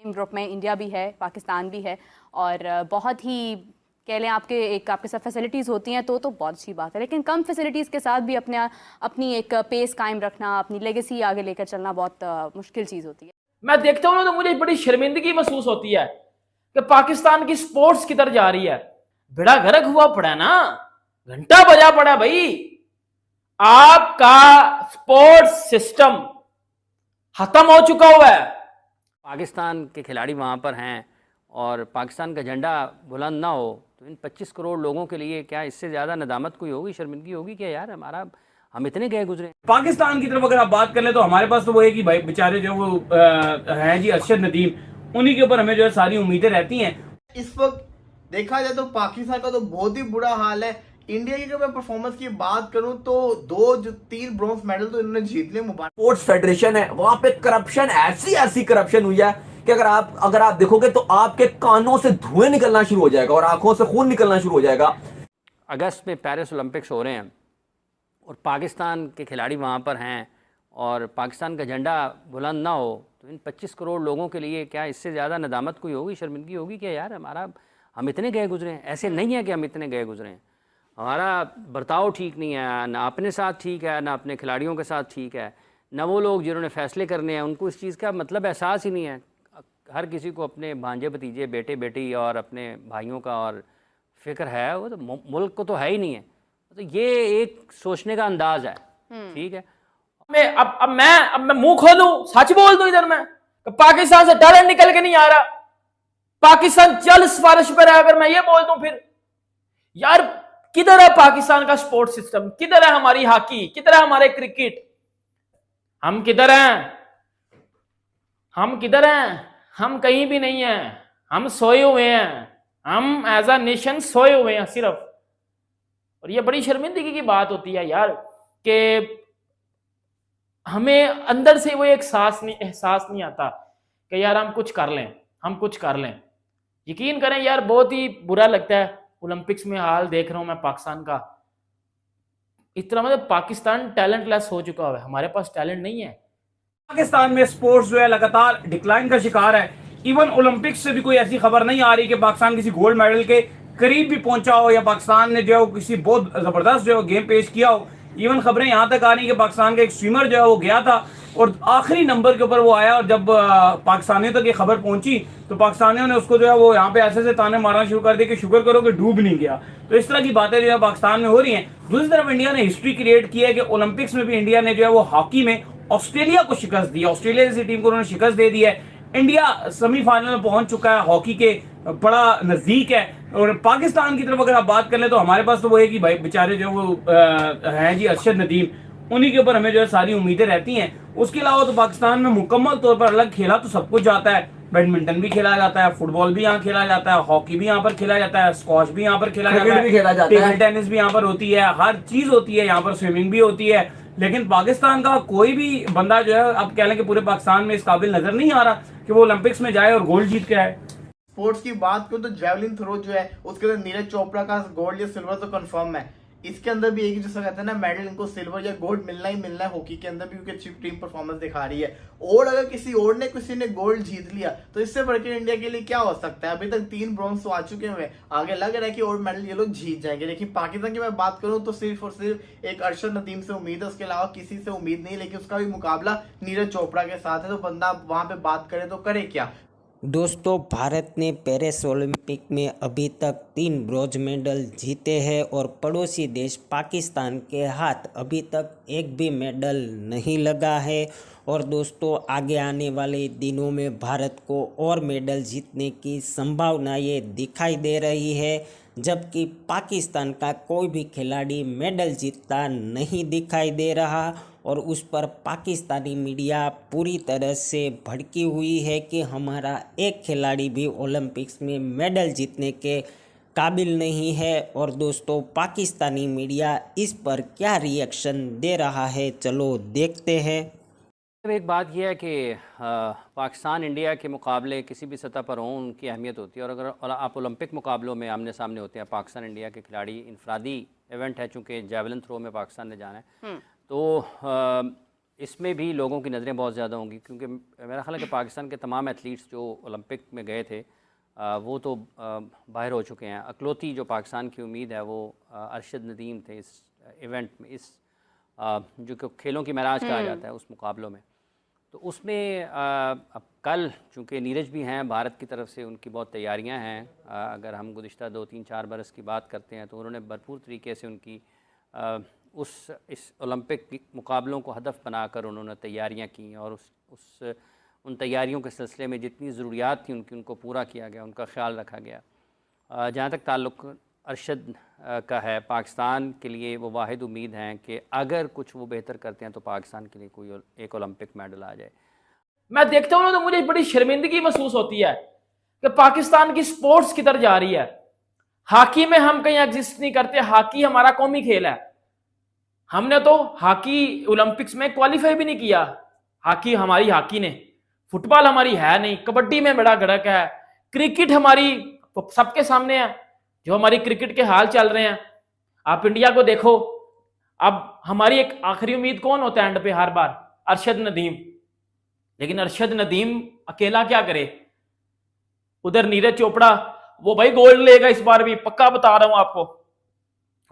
Group में India भी है, पाकिस्तान भी है और बहुत ही कह लें आपके साथ फैसिलिटीज़ होती हैं तो बहुत अच्छी बात है, लेकिन कम फैसिलिटीज़ के साथ भी अपनी एक पेस कायम रखना, अपनी लेगेसी आगे लेकर चलना बहुत मुश्किल चीज़ होती है। मैं देखता हूँ ना तो मुझे बड़ी शर्मिंदगी महसूस होती है कि पाकिस्तान की स्पोर्ट्स किधर जा रही है। बेड़ा गर्क हुआ पड़ा है ना, घंटा बजा पड़ा भाई। आपका स्पोर्ट्स सिस्टम खत्म हो चुका हुआ है। पाकिस्तान के खिलाड़ी वहाँ पर हैं और पाकिस्तान का झंडा बुलंद ना हो तो इन 25 करोड़ लोगों के लिए क्या इससे ज़्यादा नदामत कोई होगी, शर्मिंदगी होगी क्या यार? हम इतने गए गुजरे। पाकिस्तान की तरफ अगर आप बात कर ले तो हमारे पास तो वो है कि भाई बेचारे जो वो हैं जी अरशद नदीम, उन्हीं के ऊपर हमें जो है सारी उम्मीदें रहती हैं। इस वक्त देखा जाए तो पाकिस्तान का तो बहुत ही बुरा हाल है। इंडिया की अगर मैं परफॉर्मेंस की बात करूं तो 3 ब्रॉन्ज मेडल तो इन्होंने जीत लिए। स्पोर्ट्स फेडरेशन है वहां पे करप्शन, ऐसी करप्शन हुई है कि अगर आप देखोगे तो आपके कानों से धुएं निकलना शुरू हो जाएगा और आंखों से खून निकलना शुरू हो जाएगा। अगस्त में पेरिस ओलंपिक्स हो रहे हैं और पाकिस्तान के खिलाड़ी वहाँ पर हैं और पाकिस्तान का झंडा बुलंद ना हो तो इन 25 करोड़ लोगों के लिए क्या इससे ज़्यादा नदामत कोई होगी, शर्मिंदगी होगी क्या यार? हम इतने गए गुजरे हैं। ऐसे नहीं है कि हम इतने गए गुजरे हैं। हमारा बर्ताव ठीक नहीं है, ना अपने साथ ठीक है, ना अपने खिलाड़ियों के साथ ठीक है, ना वो लोग जिन्होंने फ़ैसले करने हैं उनको इस चीज़ का मतलब एहसास ही नहीं है। हर किसी को अपने भांजे भतीजे, बेटे बेटी और अपने भाइयों का और फ़िक्र है, वो तो मुल्क को तो है ही नहीं है। तो ये एक सोचने का अंदाज़ है, ठीक है। मैं मुंह खोलूं, सच बोल दूं इधर मैं, पाकिस्तान से टैलेंट निकल के नहीं आ रहा, पाकिस्तान चल सिफारिश पर है। अगर मैं ये बोल दूं फिर यार किधर है पाकिस्तान का स्पोर्ट्स सिस्टम, किधर है हमारी हॉकी, किधर है हमारे क्रिकेट? हम किधर हैं? हम कहीं भी नहीं हैं। हम सोए हुए हैं। हम एज अ नेशन सोए हुए हैं सिर्फ। और ये बड़ी शर्मिंदगी की बात होती है यार कि हमें अंदर से वो एहसास नहीं आता कि यार हम कुछ कर लें। यकीन करें यार, बहुत ही बुरा लगता है। ओलंपिक्स में हाल देख रहा हूं मैं पाकिस्तान का, इतना मतलब पाकिस्तान टैलेंटलेस हो चुका है। हमारे पास टैलेंट नहीं है। पाकिस्तान में स्पोर्ट्स जो है लगातार डिक्लाइन का शिकार है। इवन ओलंपिक्स से भी कोई ऐसी खबर नहीं आ रही कि पाकिस्तान किसी गोल्ड मेडल के करीब भी पहुंचा हो या पाकिस्तान ने जो है किसी बहुत जबरदस्त जो है गेम पेश किया हो। इवन खबरें यहाँ तक आ रही कि पाकिस्तान का एक स्विमर जो है वो गया था और आखिरी नंबर के ऊपर वो आया, और जब पाकिस्तानियों तक ये खबर पहुंची तो पाकिस्तानियों ने उसको जो है वो यहाँ पे ऐसे ताने मारना शुरू कर दिए कि शुक्र करो कि डूब नहीं गया। तो इस तरह की बातें जो है पाकिस्तान में हो रही हैं। दूसरी तरफ इंडिया ने हिस्ट्री क्रिएट की है कि ओलंपिक्स में भी इंडिया ने जो है वो हॉकी में ऑस्ट्रेलिया को शिकस्त दी। ऑस्ट्रेलिया जैसी टीम को उन्होंने शिकस्त दे दी है। इंडिया सेमीफाइनल में पहुंच चुका है, हॉकी के बड़ा नजदीक है। और पाकिस्तान की तरफ अगर आप बात कर ले तो हमारे पास तो वो है कि भाई बेचारे जो वो हैं जी अरशद नदीम, उन्हीं के ऊपर हमें जो है सारी उम्मीदें रहती हैं। उसके अलावा तो पाकिस्तान में मुकम्मल तौर पर अलग खेला तो सब कुछ जाता है। बैडमिंटन भी खेला जाता है, फुटबॉल भी यहाँ खेला जाता है, हॉकी भी यहाँ पर खेला जाता है, स्क्वॉश भी यहाँ पर खेला जाता है, टेबल टेनिस भी यहाँ पर होती है, हर चीज होती है यहाँ पर, स्विमिंग भी होती है। लेकिन पाकिस्तान का कोई भी बंदा जो है अब कह लें कि पूरे पाकिस्तान में इस काबिल नजर नहीं आ रहा कि वो ओलंपिक्स में जाए और गोल्ड जीत के आए। स्पोर्ट्स की बात करूं तो जेवलिन थ्रो जो है उसके अंदर नीरज चोपड़ा का गोल्ड या सिल्वर तो कंफर्म है। इसके अंदर भी एक जैसा कहते हैं ना, मेडल इनको सिल्वर या गोल्ड मिलना ही मिलना है। हॉकी के अंदर भी क्योंकि अच्छी टीम परफॉर्मेंस दिखा रही है। और अगर किसी ने गोल्ड जीत लिया तो इससे बढ़कर इंडिया के लिए क्या हो सकता है? अभी तक 3 ब्रॉन्ज तो आ चुके हुए, आगे लग रहा है कि और मेडल ये लोग जीत जाएंगे। लेकिन पाकिस्तान की मैं बात करूं तो सिर्फ और सिर्फ एक अरशद नदीम से उम्मीद है, उसके अलावा किसी से उम्मीद नहीं। लेकिन उसका भी मुकाबला नीरज चोपड़ा के साथ है, तो बंदा वहां पे बात करे तो करे क्या। दोस्तों, भारत ने पेरिस ओलंपिक में अभी तक 3 ब्रॉन्ज मेडल जीते हैं और पड़ोसी देश पाकिस्तान के हाथ अभी तक एक भी मेडल नहीं लगा है। और दोस्तों, आगे आने वाले दिनों में भारत को और मेडल जीतने की संभावनाएं दिखाई दे रही है, जबकि पाकिस्तान का कोई भी खिलाड़ी मेडल जीतता नहीं दिखाई दे रहा। और उस पर पाकिस्तानी मीडिया पूरी तरह से भड़की हुई है कि हमारा एक खिलाड़ी भी ओलंपिक्स में मेडल जीतने के काबिल नहीं है। और दोस्तों, पाकिस्तानी मीडिया इस पर क्या रिएक्शन दे रहा है, चलो देखते हैं। एक बात यह है कि पाकिस्तान इंडिया के मुकाबले किसी भी सतह पर हों उनकी अहमियत होती है। और अगर आप ओलंपिक मुकाबलों में आमने सामने होते हैं पाकिस्तान इंडिया के खिलाड़ी, इनफरादी इवेंट है, चूँकि जेवलिन थ्रो में पाकिस्तान ने जाना है, तो इसमें भी लोगों की नज़रें बहुत ज़्यादा होंगी, क्योंकि मेरा ख्याल है कि पाकिस्तान के तमाम एथलीट्स जो ओलंपिक में गए थे वो तो बाहर हो चुके हैं। अकलौती जो पाकिस्तान की उम्मीद है वो अरशद नदीम थे इस इवेंट में, इस जो कि खेलों की महराज कहा जाता है उस मुकाबलों में। तो उसमें अब कल चूँकि नीरज भी हैं भारत की तरफ से, उनकी बहुत तैयारियां हैं। अगर हम गुज़िश्ता 2-3-4 बरस की बात करते हैं तो उन्होंने भरपूर तरीके से उनकी इस ओलंपिक मुकाबलों को हदफ बनाकर उन्होंने तैयारियां की, और उन तैयारियों के सिलसिले में जितनी ज़रूरियात थी उनको पूरा किया गया, उनका ख्याल रखा गया। जहाँ तक ताल्लुक़ अरशद का है, पाकिस्तान के लिए वो वाहिद उम्मीद हैं कि अगर कुछ वो बेहतर करते हैं तो पाकिस्तान के लिए कोई एक ओलंपिक मेडल आ जाए। मैं देखता हूँ ना तो मुझे बड़ी शर्मिंदगी महसूस होती है कि पाकिस्तान की स्पोर्ट्स किधर जा रही है। हॉकी में हम कहीं एग्जिस्ट नहीं करते, हॉकी हमारा कौमी खेल है। हमने तो हॉकी ओलंपिक्स में क्वालिफाई भी नहीं किया। हॉकी हमारी हॉकी ने, फुटबॉल हमारी है नहीं, कबड्डी में बड़ा गड़क है, क्रिकेट हमारी सबके सामने है जो हमारी क्रिकेट के हाल चल रहे हैं। आप इंडिया को देखो, अब हमारी एक आखिरी उम्मीद कौन होता है एंड पे हर बार? अरशद नदीम। लेकिन अरशद नदीम अकेला क्या करे? उधर नीरज चोपड़ा, वो भाई गोल्ड लेगा इस बार भी, पक्का बता रहा हूं आपको,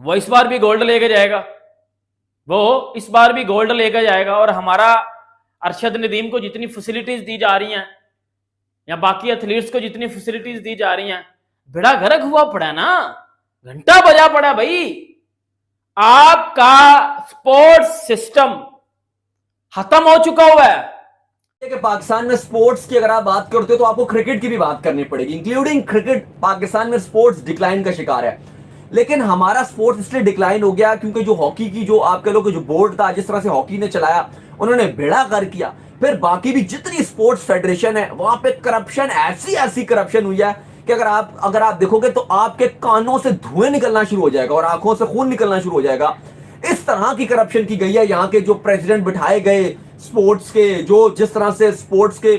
वो इस बार भी गोल्ड लेके जाएगा, वो इस बार भी गोल्ड लेकर जाएगा। और हमारा अरशद नदीम को जितनी फैसिलिटीज दी जा रही हैं या बाकी एथलीट्स को जितनी फैसिलिटीज दी जा रही हैं, बेड़ा गर्क हुआ पड़ा है ना, घंटा बजा पड़ा भाई। आपका स्पोर्ट्स सिस्टम खत्म हो चुका हुआ है। कि पाकिस्तान में स्पोर्ट्स की अगर आप बात करते हो तो आपको क्रिकेट की भी बात करनी पड़ेगी। इंक्लूडिंग क्रिकेट, पाकिस्तान में स्पोर्ट्स डिक्लाइन का शिकार है। लेकिन हमारा स्पोर्ट्स इसलिए डिक्लाइन हो गया क्योंकि जो हॉकी की जो आप कह लो कि जो बोर्ड था, जिस तरह से हॉकी ने चलाया, उन्होंने बेड़ा कर किया। फिर बाकी भी जितनी स्पोर्ट्स फेडरेशन है वहां पे करप्शन, ऐसी करप्शन हुई है कि अगर आप देखोगे तो आपके कानों से धुएं निकलना शुरू हो जाएगा और आंखों से खून निकलना शुरू हो जाएगा। इस तरह की करप्शन की गई है। यहाँ के जो प्रेसिडेंट बिठाए गए स्पोर्ट्स के, जो जिस तरह से स्पोर्ट्स के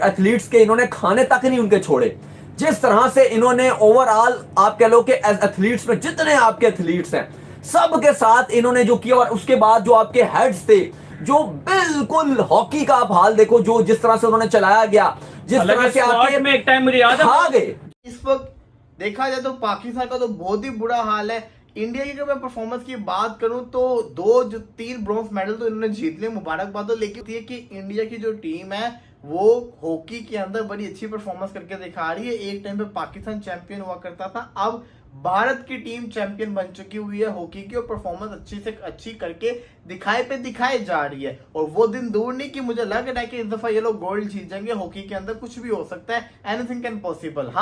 एथलीट्स के इन्होंने खाने तक नहीं उनके छोड़े, जिस तरह से इन्होंने ओवरऑल आप कह लो कि एथलीट्स में जितने आपके एथलीट्स हैं सब के साथ इन्होंने जो किया, और उसके बाद जो आपके हेड्स थे, जो बिल्कुल हॉकी का आप हाल देखो, जो जिस तरह से उन्होंने चलाया गया, जिस तरह से आपके में एक टाइम मुझे याद है खा गए। इस वक्त देखा जाए तो पाकिस्तान का तो बहुत ही बुरा हाल है। इंडिया की अगर मैं परफॉर्मेंस की बात करूं तो 3 ब्रॉन्ज मेडल तो इन्होंने जीत लिए, मुबारकबाद हो। लेकिन ये कि इंडिया की जो टीम है वो हॉकी के अंदर बड़ी अच्छी परफॉर्मेंस करके दिखा रही है। एक टाइम पे पाकिस्तान चैंपियन हुआ करता था, अब भारत की टीम चैंपियन बन चुकी हुई है हॉकी की, और परफॉर्मेंस अच्छी से अच्छी करके दिखाई जा रही है। और वो दिन दूर नहीं कि मुझे लग रहा है कि इस दफा ये लोग गोल्ड जीत जाएंगे। हॉकी के अंदर कुछ भी हो सकता है, एनीथिंग कैन पॉसिबल। हाँ।